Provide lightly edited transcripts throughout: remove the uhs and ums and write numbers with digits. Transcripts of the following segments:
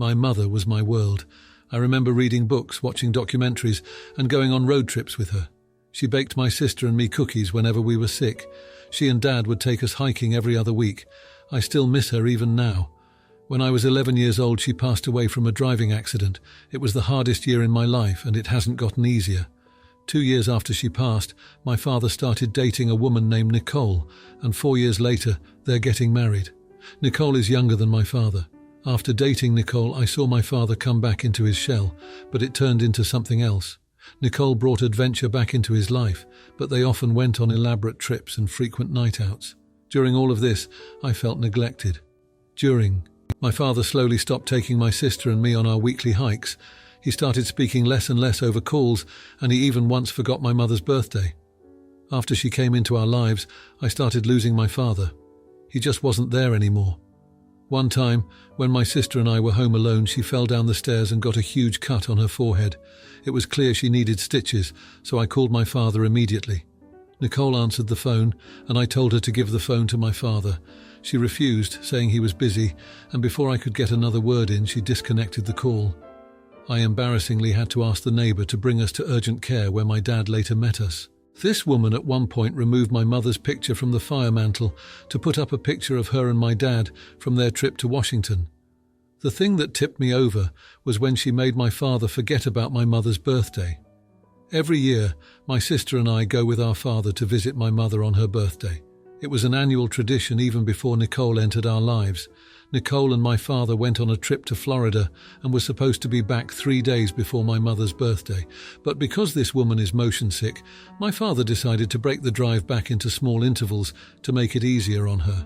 My mother was my world. I remember reading books, watching documentaries, and going on road trips with her. She baked my sister and me cookies whenever we were sick. She and Dad would take us hiking every other week. I still miss her even now. When I was 11 years old, she passed away from a driving accident. It was the hardest year in my life, and it hasn't gotten easier. 2 years after she passed, my father started dating a woman named Nicole, and 4 years later, they're getting married. Nicole is younger than my father. After dating Nicole, I saw my father come back into his shell, but it turned into something else. Nicole brought adventure back into his life, but they often went on elaborate trips and frequent night outs. During all of this, I felt neglected. My father slowly stopped taking my sister and me on our weekly hikes. He started speaking less and less over calls, and he even once forgot my mother's birthday. After she came into our lives, I started losing my father. He just wasn't there anymore. One time, when my sister and I were home alone, she fell down the stairs and got a huge cut on her forehead. It was clear she needed stitches, so I called my father immediately. Nicole answered the phone, and I told her to give the phone to my father. She refused, saying he was busy, and before I could get another word in, she disconnected the call. I embarrassingly had to ask the neighbour to bring us to urgent care, where my dad later met us. This woman at one point removed my mother's picture from the fire mantle to put up a picture of her and my dad from their trip to Washington. The thing that tipped me over was when she made my father forget about my mother's birthday. Every year, my sister and I go with our father to visit my mother on her birthday. It was an annual tradition even before Nicole entered our lives. Nicole and my father went on a trip to Florida and were supposed to be back 3 days before my mother's birthday. But because this woman is motion sick, my father decided to break the drive back into small intervals to make it easier on her.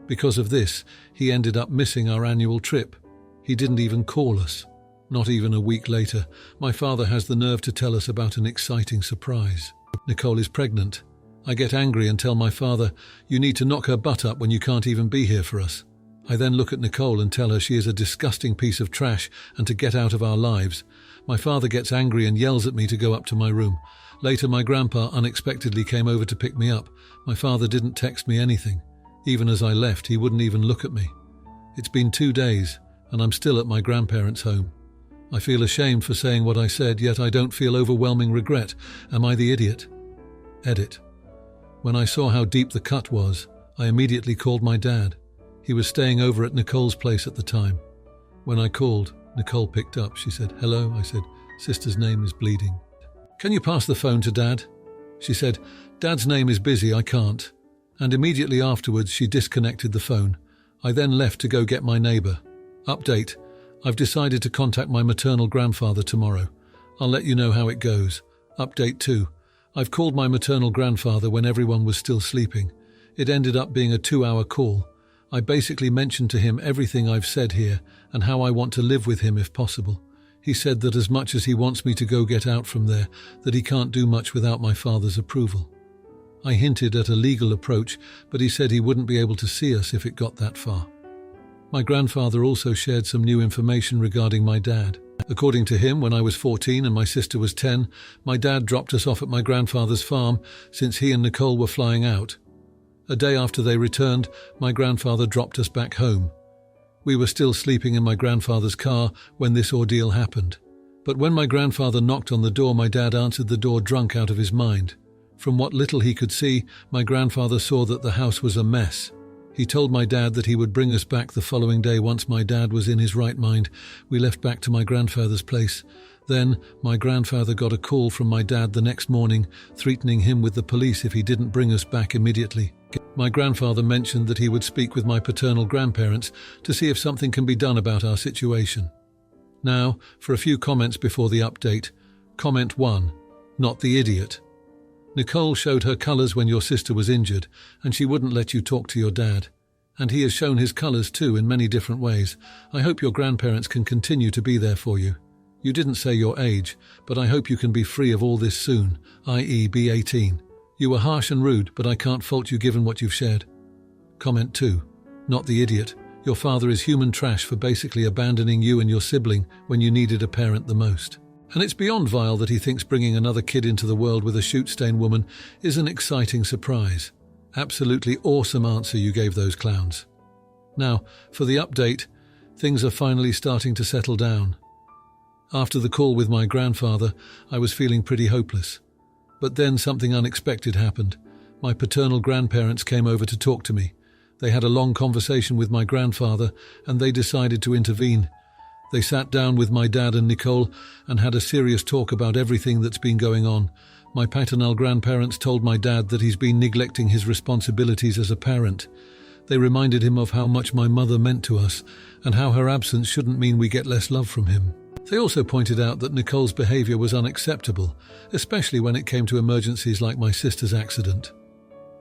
Because of this, he ended up missing our annual trip. He didn't even call us. Not even a week later, my father has the nerve to tell us about an exciting surprise. Nicole is pregnant. I get angry and tell my father, "You need to knock her butt up when you can't even be here for us." I then look at Nicole and tell her she is a disgusting piece of trash and to get out of our lives. My father gets angry and yells at me to go up to my room. Later, my grandpa unexpectedly came over to pick me up. My father didn't text me anything. Even as I left, he wouldn't even look at me. It's been 2 days, and I'm still at my grandparents' home. I feel ashamed for saying what I said, yet I don't feel overwhelming regret. Am I the idiot? Edit. When I saw how deep the cut was, I immediately called my dad. He was staying over at Nicole's place at the time. When I called, Nicole picked up. She said, "Hello." I said, "Sister's name is bleeding." "Can you pass the phone to Dad?" She said, "Dad's name is busy, I can't." And immediately afterwards, she disconnected the phone. I then left to go get my neighbour. Update. I've decided to contact my maternal grandfather tomorrow. I'll let you know how it goes. Update 2. I've called my maternal grandfather when everyone was still sleeping. It ended up being a 2-hour call. I basically mentioned to him everything I've said here and how I want to live with him if possible. He said that as much as he wants me to go get out from there, that he can't do much without my father's approval. I hinted at a legal approach, but he said he wouldn't be able to see us if it got that far. My grandfather also shared some new information regarding my dad. According to him, when I was 14 and my sister was 10, my dad dropped us off at my grandfather's farm since he and Nicole were flying out. A day after they returned, my grandfather dropped us back home. We were still sleeping in my grandfather's car when this ordeal happened. But when my grandfather knocked on the door, my dad answered the door drunk out of his mind. From what little he could see, my grandfather saw that the house was a mess. He told my dad that he would bring us back the following day once my dad was in his right mind. We left back to my grandfather's place. Then, my grandfather got a call from my dad the next morning, threatening him with the police if he didn't bring us back immediately. My grandfather mentioned that he would speak with my paternal grandparents to see if something can be done about our situation. Now, for a few comments before the update. Comment 1. Not the idiot. Nicole showed her colours when your sister was injured, and she wouldn't let you talk to your dad. And he has shown his colours too in many different ways. I hope your grandparents can continue to be there for you. You didn't say your age, but I hope you can be free of all this soon, i.e. be 18. You were harsh and rude, but I can't fault you given what you've shared. Comment 2. Not the idiot. Your father is human trash for basically abandoning you and your sibling when you needed a parent the most. And it's beyond vile that he thinks bringing another kid into the world with a shoot-stain woman is an exciting surprise. Absolutely awesome answer you gave those clowns. Now, for the update, Things are finally starting to settle down. After the call with my grandfather, I was feeling pretty hopeless. But then something unexpected happened. My paternal grandparents came over to talk to me. They had a long conversation with my grandfather, and they decided to intervene. They sat down with my dad and Nicole and had a serious talk about everything that's been going on. My paternal grandparents told my dad that he's been neglecting his responsibilities as a parent. They reminded him of how much my mother meant to us and how her absence shouldn't mean we get less love from him. They also pointed out that Nicole's behavior was unacceptable, especially when it came to emergencies like my sister's accident.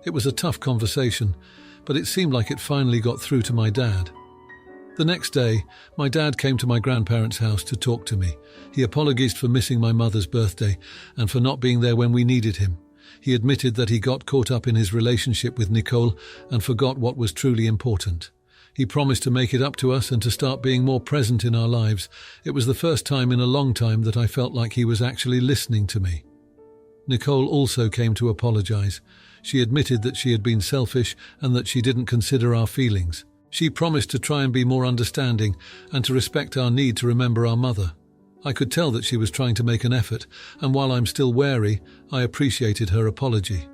It was a tough conversation, but it seemed like it finally got through to my dad. The next day, my dad came to my grandparents' house to talk to me. He apologized for missing my mother's birthday and for not being there when we needed him. He admitted that he got caught up in his relationship with Nicole and forgot what was truly important. He promised to make it up to us and to start being more present in our lives. It was the first time in a long time that I felt like he was actually listening to me. Nicole also came to apologize. She admitted that she had been selfish and that she didn't consider our feelings. She promised to try and be more understanding and to respect our need to remember our mother. I could tell that she was trying to make an effort, and while I'm still wary, I appreciated her apology.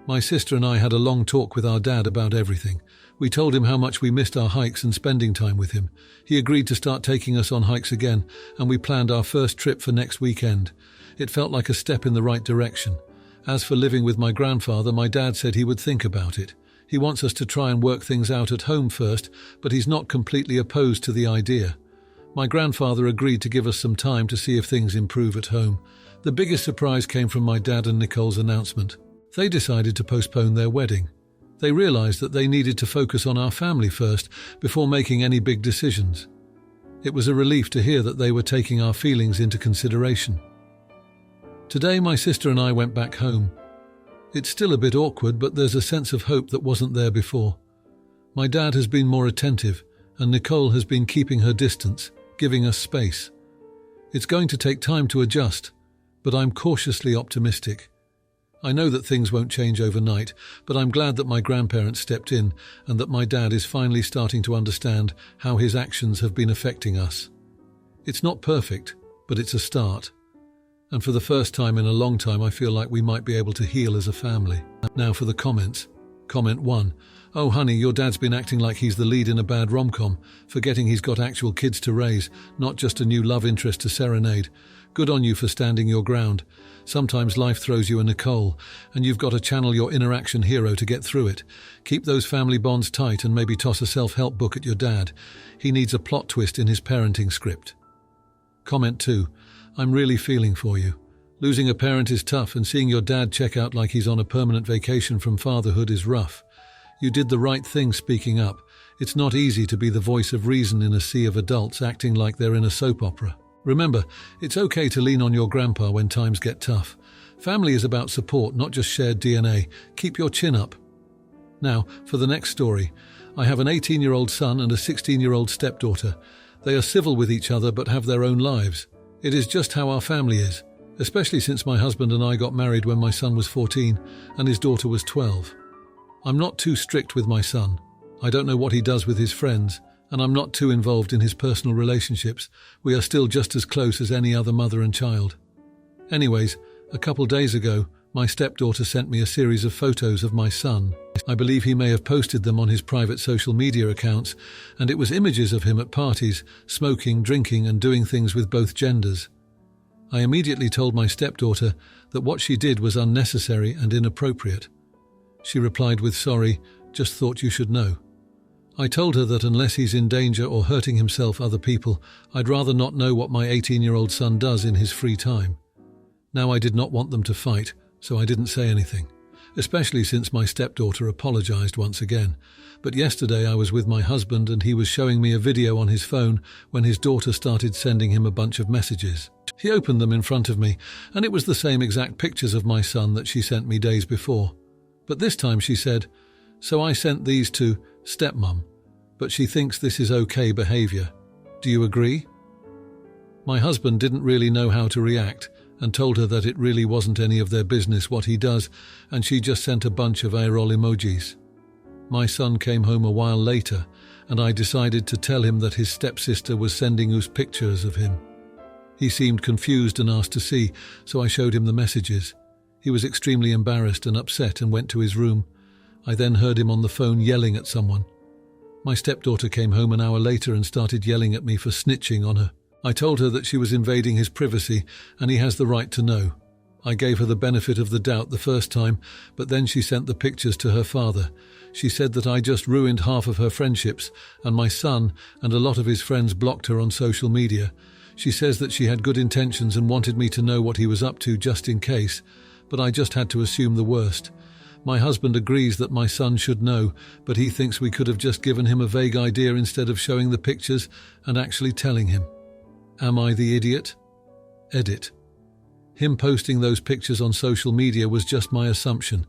My sister and I had a long talk with our dad about everything. We told him how much we missed our hikes and spending time with him. He agreed to start taking us on hikes again, and we planned our first trip for next weekend. It felt like a step in the right direction. As for living with my grandfather, my dad said he would think about it. He wants us to try and work things out at home first, but he's not completely opposed to the idea. My grandfather agreed to give us some time to see if things improve at home. The biggest surprise came from my dad and Nicole's announcement. They decided to postpone their wedding. They realized that they needed to focus on our family first before making any big decisions. It was a relief to hear that they were taking our feelings into consideration. Today, my sister and I went back home. It's still a bit awkward, but there's a sense of hope that wasn't there before. My dad has been more attentive, and Nicole has been keeping her distance, giving us space. It's going to take time to adjust, but I'm cautiously optimistic. I know that things won't change overnight, but I'm glad that my grandparents stepped in and that my dad is finally starting to understand how his actions have been affecting us. It's not perfect, but it's a start. And for the first time in a long time, I feel like we might be able to heal as a family. Now for the comments. Comment 1. Oh honey, your dad's been acting like he's the lead in a bad rom-com, forgetting he's got actual kids to raise, not just a new love interest to serenade. Good on you for standing your ground. Sometimes life throws you a Nicole, and you've got to channel your inner action hero to get through it. Keep those family bonds tight and maybe toss a self-help book at your dad. He needs a plot twist in his parenting script. Comment 2. I'm really feeling for you. Losing a parent is tough, and seeing your dad check out like he's on a permanent vacation from fatherhood is rough. You did the right thing speaking up. It's not easy to be the voice of reason in a sea of adults acting like they're in a soap opera. Remember, it's okay to lean on your grandpa when times get tough. Family is about support, not just shared DNA. Keep your chin up. Now, for the next story. I have an 18-year-old son and a 16-year-old stepdaughter. They are civil with each other but have their own lives. It is just how our family is, especially since my husband and I got married when my son was 14 and his daughter was 12. I'm not too strict with my son. I don't know what he does with his friends, and I'm not too involved in his personal relationships. We are still just as close as any other mother and child. Anyways, a couple days ago, my stepdaughter sent me a series of photos of my son. I believe he may have posted them on his private social media accounts, and it was images of him at parties, smoking, drinking, and doing things with both genders. I immediately told my stepdaughter that what she did was unnecessary and inappropriate. She replied with sorry, just thought you should know. I told her that unless he's in danger or hurting himself or other people, I'd rather not know what my 18-year-old son does in his free time. Now I did not want them to fight, so I didn't say anything, especially since my stepdaughter apologized once again. But yesterday I was with my husband and he was showing me a video on his phone when his daughter started sending him a bunch of messages. He opened them in front of me, and it was the same exact pictures of my son that she sent me days before. But this time she said, "So I sent these to stepmom, but she thinks this is okay behavior. Do you agree?" My husband didn't really know how to react and told her that it really wasn't any of their business what he does, and she just sent a bunch of AROL emojis. My son came home a while later, and I decided to tell him that his stepsister was sending us pictures of him. He seemed confused and asked to see, so I showed him the messages. He was extremely embarrassed and upset and went to his room. I then heard him on the phone yelling at someone. My stepdaughter came home an hour later and started yelling at me for snitching on her. I told her that she was invading his privacy and he has the right to know. I gave her the benefit of the doubt the first time, but then she sent the pictures to her father. She said that I just ruined half of her friendships, and my son and a lot of his friends blocked her on social media. She says that she had good intentions and wanted me to know what he was up to just in case, but I just had to assume the worst. My husband agrees that my son should know, but he thinks we could have just given him a vague idea instead of showing the pictures and actually telling him. Am I the idiot? Edit. Him posting those pictures on social media was just my assumption.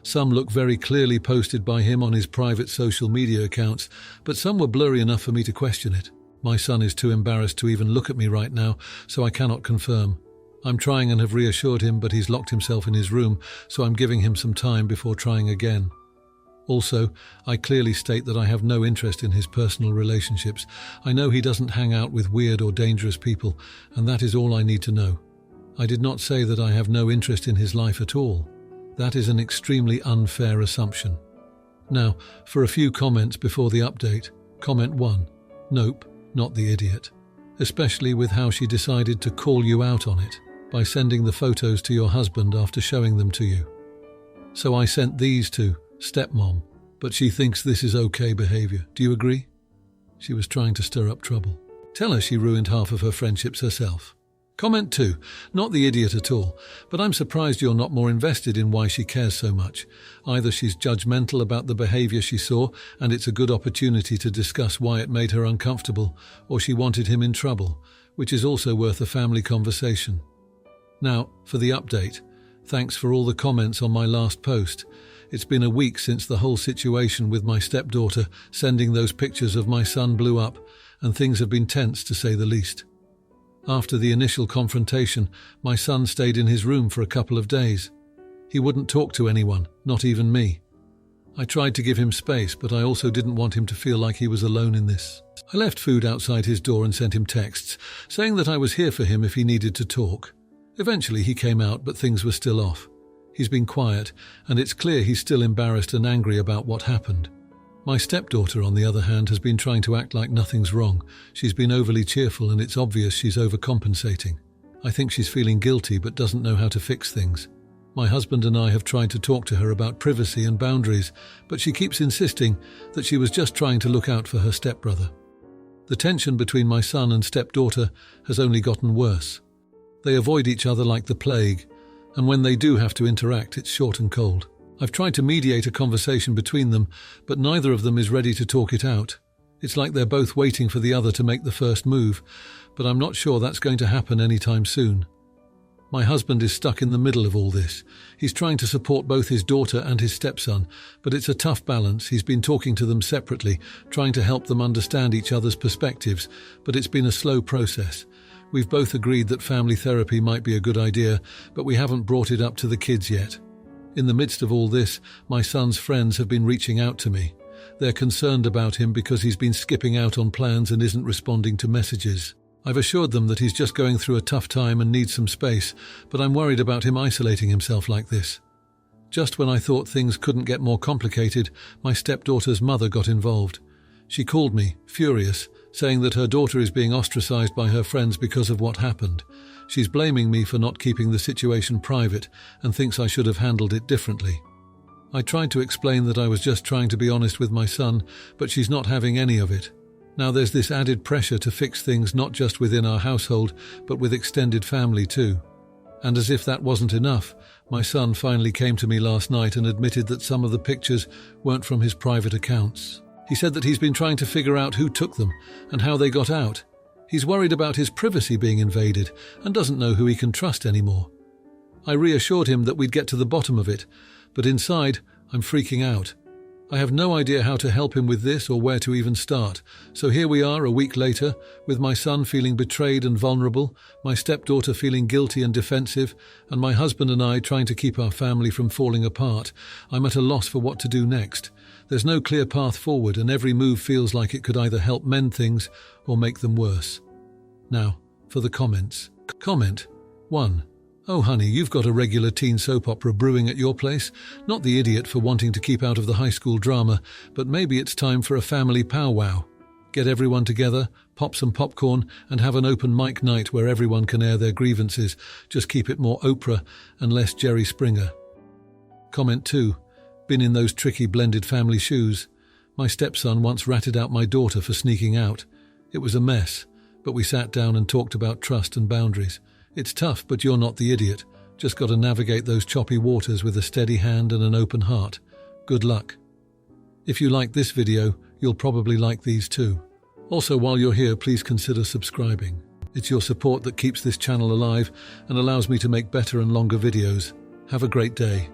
Some look very clearly posted by him on his private social media accounts, but some were blurry enough for me to question it. My son is too embarrassed to even look at me right now, so I cannot confirm. I'm trying and have reassured him, but he's locked himself in his room, so I'm giving him some time before trying again. Also, I clearly state that I have no interest in his personal relationships. I know he doesn't hang out with weird or dangerous people, and that is all I need to know. I did not say that I have no interest in his life at all. That is an extremely unfair assumption. Now, for a few comments before the update. Comment 1. Nope, not the idiot. Especially with how she decided to call you out on it by sending the photos to your husband after showing them to you. So I sent these to stepmom, but she thinks this is okay behavior. Do you agree? She was trying to stir up trouble. Tell her she ruined half of her friendships herself. Comment 2. Not the idiot at all, but I'm surprised you're not more invested in why she cares so much. Either she's judgmental about the behavior she saw, and it's a good opportunity to discuss why it made her uncomfortable, or she wanted him in trouble, which is also worth a family conversation. Now, for the update. Thanks for all the comments on my last post. It's been a week since the whole situation with my stepdaughter sending those pictures of my son blew up, and things have been tense to say the least. After the initial confrontation, my son stayed in his room for a couple of days. He wouldn't talk to anyone, not even me. I tried to give him space, but I also didn't want him to feel like he was alone in this. I left food outside his door and sent him texts, saying that I was here for him if he needed to talk. Eventually he came out, but things were still off. He's been quiet, and it's clear he's still embarrassed and angry about what happened. My stepdaughter, on the other hand, has been trying to act like nothing's wrong. She's been overly cheerful, and it's obvious she's overcompensating. I think she's feeling guilty but doesn't know how to fix things. My husband and I have tried to talk to her about privacy and boundaries, but she keeps insisting that she was just trying to look out for her stepbrother. The tension between my son and stepdaughter has only gotten worse. They avoid each other like the plague, and when they do have to interact, it's short and cold. I've tried to mediate a conversation between them, but neither of them is ready to talk it out. It's like they're both waiting for the other to make the first move, but I'm not sure that's going to happen anytime soon. My husband is stuck in the middle of all this. He's trying to support both his daughter and his stepson, but it's a tough balance. He's been talking to them separately, trying to help them understand each other's perspectives, but it's been a slow process. We've both agreed that family therapy might be a good idea, but we haven't brought it up to the kids yet. In the midst of all this, my son's friends have been reaching out to me. They're concerned about him because he's been skipping out on plans and isn't responding to messages. I've assured them that he's just going through a tough time and needs some space, but I'm worried about him isolating himself like this. Just when I thought things couldn't get more complicated, my stepdaughter's mother got involved. She called me, furious, saying that her daughter is being ostracized by her friends because of what happened. She's blaming me for not keeping the situation private and thinks I should have handled it differently. I tried to explain that I was just trying to be honest with my son, but she's not having any of it. Now there's this added pressure to fix things not just within our household, but with extended family too. And as if that wasn't enough, my son finally came to me last night and admitted that some of the pictures weren't from his private accounts. He said that he's been trying to figure out who took them and how they got out. He's worried about his privacy being invaded and doesn't know who he can trust anymore. I reassured him that we'd get to the bottom of it, but inside, I'm freaking out. I have no idea how to help him with this or where to even start. So here we are a week later, with my son feeling betrayed and vulnerable, my stepdaughter feeling guilty and defensive, and my husband and I trying to keep our family from falling apart. I'm at a loss for what to do next. There's no clear path forward, and every move feels like it could either help mend things or make them worse. Now, for the comments. Comment 1. Oh honey, you've got a regular teen soap opera brewing at your place. Not the idiot for wanting to keep out of the high school drama, but maybe it's time for a family powwow. Get everyone together, pop some popcorn, and have an open mic night where everyone can air their grievances. Just keep it more Oprah and less Jerry Springer. Comment 2. Been in those tricky blended family shoes. My stepson once ratted out my daughter for sneaking out. It was a mess, but we sat down and talked about trust and boundaries. It's tough, but you're not the idiot. Just got to navigate those choppy waters with a steady hand and an open heart. Good luck. If you like this video, you'll probably like these too. Also, while you're here, please consider subscribing. It's your support that keeps this channel alive and allows me to make better and longer videos. Have a great day.